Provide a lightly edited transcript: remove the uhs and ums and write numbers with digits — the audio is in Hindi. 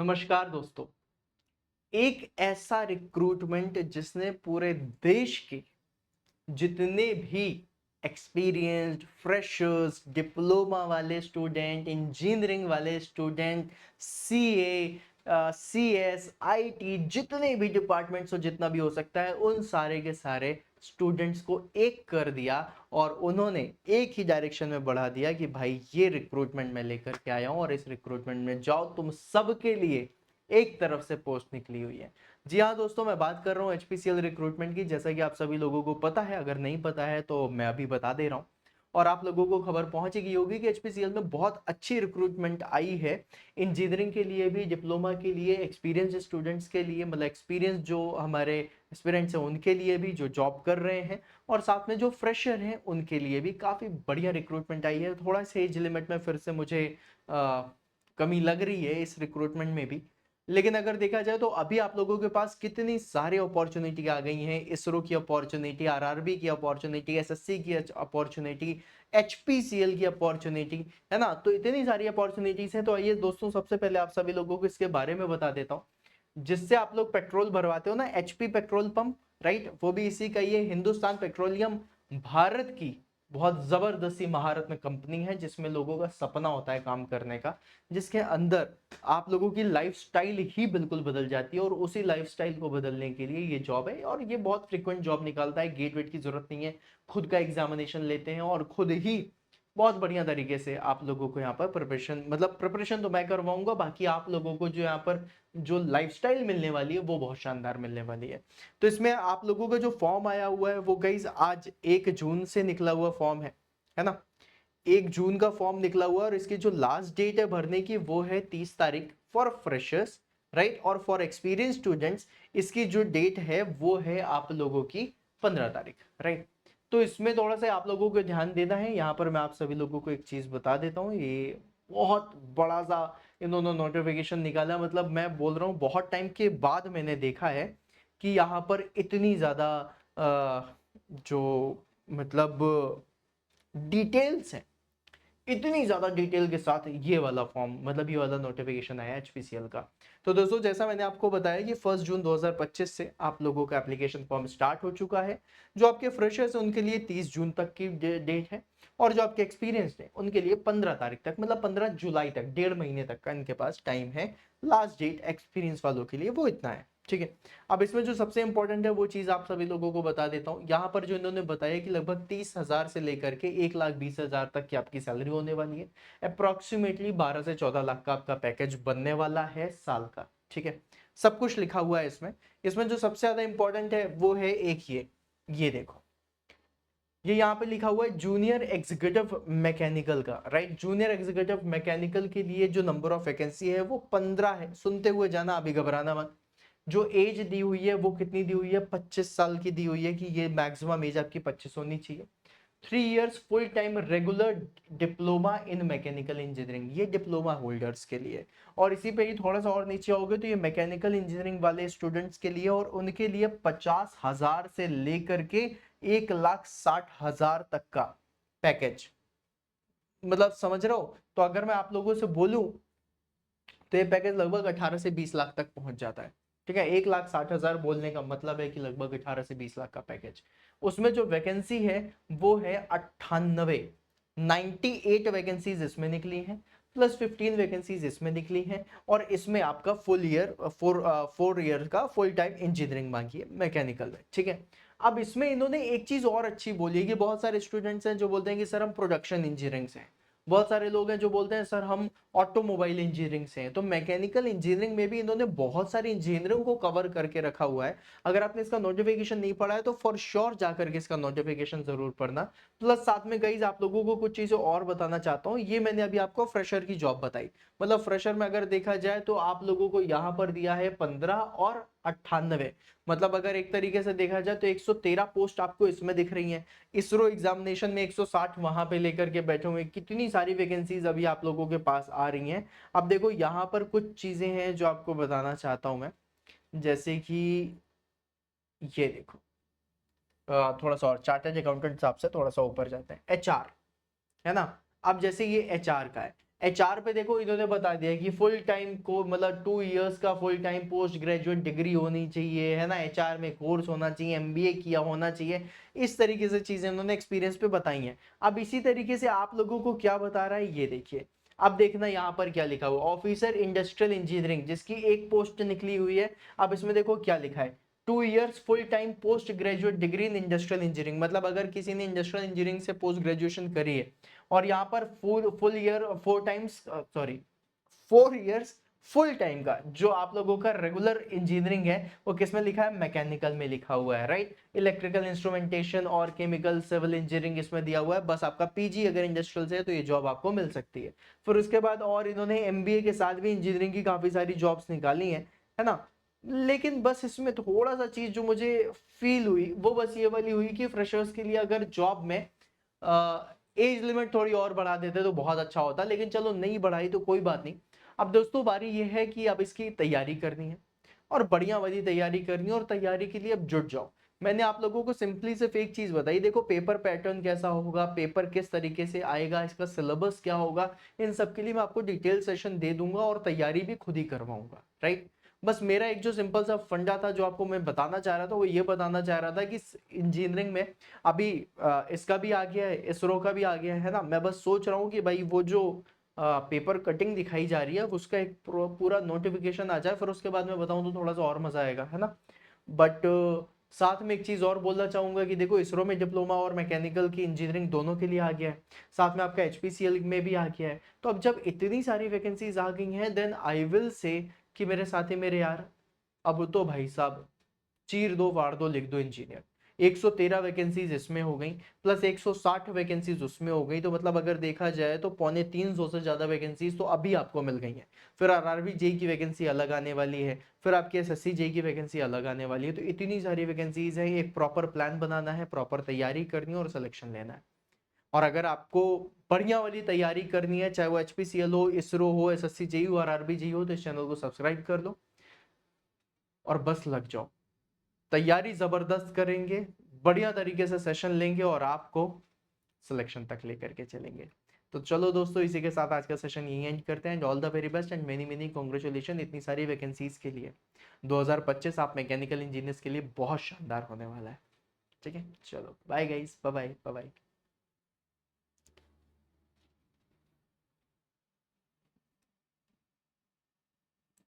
नमस्कार दोस्तों। एक ऐसा रिक्रूटमेंट जिसने पूरे देश के जितने भी एक्सपीरियंस्ड फ्रेशर्स, डिप्लोमा वाले स्टूडेंट, इंजीनियरिंग वाले स्टूडेंट, सीए, सीएस, आईटी, जितने भी डिपार्टमेंट्स हो, जितना भी हो सकता है, उन सारे के सारे स्टूडेंट्स को एक कर दिया और उन्होंने एक ही डायरेक्शन में बढ़ा दिया कि भाई ये रिक्रूटमेंट मैं लेकर के आया हूं और इस रिक्रूटमेंट में जाओ, तुम सबके लिए एक तरफ से पोस्ट निकली हुई है। जी हाँ दोस्तों, मैं बात कर रहा हूँ एचपीसीएल रिक्रूटमेंट की। जैसा कि आप सभी लोगों को पता है, अगर नहीं पता है तो मैं अभी बता दे रहा हूँ और आप लोगों को खबर पहुंच गई होगी कि एचपीसीएल में बहुत अच्छी रिक्रूटमेंट आई है। इंजीनियरिंग के लिए भी, डिप्लोमा के लिए, एक्सपीरियंस स्टूडेंट्स के लिए, मतलब एक्सपीरियंस जो हमारे एस्पिरेंट्स हैं उनके लिए भी, जो जॉब कर रहे हैं, और साथ में जो फ्रेशर हैं उनके लिए भी काफ़ी बढ़िया रिक्रूटमेंट आई है। थोड़ा सा एज लिमिट में फिर से मुझे कमी लग रही है इस रिक्रूटमेंट में भी, लेकिन अगर देखा जाए तो अभी आप लोगों के पास कितनी सारी अपॉर्चुनिटी आ गई हैं। इसरो की अपॉर्चुनिटी, आरआरबी की अपॉर्चुनिटी, एसएससी की अपॉर्चुनिटी, एचपीसीएल की अपॉर्चुनिटी, है ना। तो इतनी सारी अपॉर्चुनिटीज हैं। तो आइए दोस्तों, सबसे पहले आप सभी लोगों को इसके बारे में बता देता हूँ। जिससे आप लोग पेट्रोल भरवाते हो ना, एचपी पेट्रोल पंप, राइट, वो भी इसी का ही है। हिंदुस्तान पेट्रोलियम भारत की बहुत जबरदस्ती महारत में कंपनी है, जिसमें लोगों का सपना होता है काम करने का, जिसके अंदर आप लोगों की लाइफस्टाइल ही बिल्कुल बदल जाती है। और उसी लाइफस्टाइल को बदलने के लिए ये जॉब है, और ये बहुत फ्रिक्वेंट जॉब निकालता है। गेट वेट की जरूरत नहीं है, खुद का एग्जामिनेशन लेते हैं और खुद ही बहुत बढ़िया तरीके से आप लोगों को यहाँ पर प्रिपरेशन, मतलब प्रिपरेशन तो मैं करवाऊंगा, बाकी आप लोगों को जो यहाँ पर जो लाइफस्टाइल मिलने वाली है वो बहुत शानदार मिलने वाली है। तो इसमें आप लोगों का जो फॉर्म आया हुआ है वो गाइस आज 1 जून से निकला हुआ फॉर्म है ना। 1 जून का फॉर्म निकला हुआ, और इसकी जो लास्ट डेट है भरने की वो है 30 तारीख फॉर फ्रेशर्स, राइट। और फॉर एक्सपीरियंस स्टूडेंट्स इसकी जो डेट है वो है आप लोगों की 15 तारीख, राइट। तो इसमें थोड़ा सा आप लोगों को ध्यान देना है। यहाँ पर मैं आप सभी लोगों को एक चीज बता देता हूँ, ये बहुत बड़ा सा इन्होंने नोटिफिकेशन निकाला। मतलब मैं बोल रहा हूँ बहुत टाइम के बाद मैंने देखा है कि यहाँ पर इतनी ज्यादा जो मतलब डिटेल्स है, इतनी ज्यादा डिटेल के साथ ये वाला फॉर्म, मतलब ये वाला नोटिफिकेशन आया एचपीसीएल का। तो दोस्तों, जैसा मैंने आपको बताया कि 1 जून 2025 से आप लोगों का एप्लीकेशन फॉर्म स्टार्ट हो चुका है। जो आपके फ्रेशर्स हैं उनके लिए 30 जून तक की डेट है, और जो आपके एक्सपीरियंस है उनके लिए 15 तारीख तक, मतलब 15 जुलाई तक, 1.5 महीने तक का इनके पास टाइम है। लास्ट डेट एक्सपीरियंस वालों के लिए वो इतना है, ठीक है। अब इसमें जो सबसे इंपॉर्टेंट है वो चीज आप सभी लोगों को बता देता हूँ। यहाँ पर जो इन्होंने बताया कि लगभग 30,000 से लेकर के 1,20,000 तक की आपकी सैलरी होने वाली है। अप्रोक्सीमेटली 12 से 14 लाख का आपका पैकेज बनने वाला है साल का, ठीक है। सब कुछ लिखा हुआ है इसमें। इसमें जो सबसे ज्यादा इंपॉर्टेंट है वो है एक ये देखो, ये यहाँ पे लिखा हुआ है जूनियर एग्जीक्यूटिव मैकेनिकल का, राइट। जूनियर एग्जीक्यूटिव मैकेनिकल के लिए जो नंबर ऑफ वैकेंसी है वो 15 है। सुनते हुए जाना, अभी घबराना मत। जो एज दी हुई है वो कितनी दी हुई है, 25 साल की दी हुई है, कि ये मैक्सिमम एज आपकी 25 होनी चाहिए। 3 years full time regular diploma in mechanical engineering, ये डिप्लोमा होल्डर्स के लिए। और इसी पे ही थोड़ा सा और नीचे आओगे तो ये मैकेनिकल इंजीनियरिंग वाले स्टूडेंट्स के लिए, और उनके लिए 50,000 से लेकर के 1,60,000 तक का पैकेज, मतलब समझ रहे हो। तो अगर मैं आप लोगों से बोलूं तो ये पैकेज लगभग 18 से 20 लाख तक पहुंच जाता है, ठीक है। 1,60,000 बोलने का मतलब है कि लगभग 18 से 20 लाख का पैकेज। उसमें जो वैकेंसी है वो है 98 वैकेंसीज इसमें निकली हैं, प्लस 15 वैकेंसीज इसमें निकली हैं। और इसमें आपका फुल ईयर, 4 ईयर का फुल टाइम इंजीनियरिंग मांगी है मैकेनिकल में, ठीक है। अब इसमें इन्होंने एक चीज और अच्छी बोली है कि बहुत सारे स्टूडेंट्स हैं जो बोलते हैं कि सर हम प्रोडक्शन इंजीनियरिंग से हैं। बहुत सारे लोग हैं जो बोलते हैं सर हम ऑटोमोबाइल इंजीनियरिंग से हैं। तो मैकेनिकल इंजीनियरिंग में भी इन्होंने बहुत सारी इंजीनियरिंग को कवर करके रखा हुआ है। अगर आपने इसका नोटिफिकेशन नहीं पढ़ा है तो फॉर श्योर जाकर के इसका नोटिफिकेशन जरूर पढ़ना। प्लस साथ में गाइस आप लोगों को कुछ चीजें और बताना चाहता हूँ। ये मैंने अभी आपको फ्रेशर की जॉब बताई, मतलब फ्रेशर में अगर देखा जाए तो आप लोगों को यहाँ पर दिया है 15 और 98, मतलब अगर एक तरीके से देखा जाए तो 113 पोस्ट आपको इसमें दिख रही हैं। इसरो एग्जामिनेशन में 160 वहां पे लेकर के बैठे हुए, कितनी सारी वैकेंसीज अभी आप लोगों के पास आ रही हैं। अब देखो यहाँ पर कुछ चीजें हैं जो आपको बताना चाहता हूं मैं, जैसे कि ये देखो, थोड़ा सा और चार्टर्ड अकाउंटेंट साहब से थोड़ा सा ऊपर जाते हैं, एचआर, है ना। अब जैसे ये एचआर का है, एचआर पे देखो इन्होंने बता दिया कि फुल टाइम को मतलब 2 इयर्स का full time post graduate degree होनी चाहिए, है ना, एचआर में कोर्स होना चाहिए, एमबीए किया होना चाहिए, इस तरीके से चीजें उन्होंने एक्सपीरियंस पे बताई हैं। अब इसी तरीके से आप लोगों को क्या बता रहा है ये देखिए, अब देखना यहाँ पर क्या लिखा हुआ, ऑफिसर इंडस्ट्रियल इंजीनियरिंग जिसकी एक पोस्ट निकली हुई है। अब इसमें देखो क्या लिखा है, 2 years full time post graduate degree in industrial engineering, मतलब अगर किसी ने इंडस्ट्रियल इंजीनियरिंग से पोस्ट ग्रेजुएशन करी है और यहाँ पर full full year 4 years full time का जो आप लोगों का रेगुलर इंजीनियरिंग है वो किस में लिखा है, मैकेनिकल में लिखा हुआ है, राइट। इलेक्ट्रिकल इंस्ट्रूमेंटेशन और केमिकल सिविल इंजीनियरिंग इसमें दिया हुआ है, बस आपका पीजी अगर इंडस्ट्रियल से है तो ये जॉब आपको मिल सकती है। फिर उसके बाद और इन्होंने एमबीए के साथ भी इंजीनियरिंग की काफी सारी जॉब्स निकाली है ना। लेकिन बस इसमें थोड़ा सा चीज जो मुझे फील हुई वो बस ये वाली हुई कि फ्रेशर्स के लिए अगर जॉब में एज लिमिट थोड़ी और बढ़ा देते तो बहुत अच्छा होता, लेकिन चलो नहीं बढ़ाई तो कोई बात नहीं। अब दोस्तों बारी ये है कि अब इसकी तैयारी करनी है और बढ़िया वाली तैयारी करनी है, और तैयारी के लिए अब जुट जाओ। मैंने आप लोगों को सिंपली सिर्फ एक चीज बताई, देखो पेपर पैटर्न कैसा होगा, पेपर किस तरीके से आएगा, इसका सिलेबस क्या होगा, इन सब के लिए मैं आपको डिटेल सेशन दे दूंगा और तैयारी भी खुद ही करवाऊंगा, राइट। बस मेरा एक जो सिंपल सा फंडा था जो आपको मैं बताना चाह रहा था वो ये बताना चाह रहा था कि इंजीनियरिंग में अभी इसका भी आ गया है, इसरो का भी आ गया है ना। मैं बस सोच रहा हूँ कि भाई वो जो पेपर कटिंग दिखाई जा रही है उसका एक पूरा नोटिफिकेशन आ जाए, फिर उसके बाद मैं बताऊं तो थोड़ा सा और मजा आएगा, है ना। बट साथ में एक चीज और बोलना चाहूंगा कि देखो इसरो में डिप्लोमा और मैकेनिकल की इंजीनियरिंग दोनों के लिए आ गया है, साथ में आपका एचपीसीएल में भी आ गया है। तो अब जब इतनी सारी वैकेंसीज आ गई हैं देन आई विल से कि मेरे साथी मेरे यार, अब तो भाई साहब चीर दो फाड़ दो लिख दो इंजीनियर। 113 वैकेंसीज इसमें हो गई प्लस 160 वैकेंसीज उसमें हो गई, तो मतलब अगर देखा जाए तो 250 से ज्यादा वैकेंसीज तो अभी आपको मिल गई हैं। फिर आरआरबी जेई की वैकेंसी अलग आने वाली है, फिर आपकी एसएससी जेई की वैकेंसी अलग आने वाली है, तो इतनी सारी वैकेंसीज है, एक प्रॉपर प्लान बनाना है, प्रॉपर तैयारी करनी है और सिलेक्शन लेना है। और अगर आपको बढ़िया वाली तैयारी करनी है, चाहे वो एचपीसीएल हो, इसरो हो, एसएससी जेई हो, आरआरबी जेई हो, तो इस चैनल को सब्सक्राइब कर लो और बस लग जाओ। तैयारी जबरदस्त करेंगे, बढ़िया तरीके से सेशन लेंगे और आपको सिलेक्शन तक लेकर के चलेंगे। तो चलो दोस्तों इसी के साथ आज का सेशन यही एंड करते हैं, and all the very best and many many congratulation इतनी सारी वैकेंसीज के लिए। 2025 आप मैकेनिकल इंजीनियर्स के लिए बहुत शानदार होने वाला है। ठीक है, चलो bye guys, bye bye bye bye.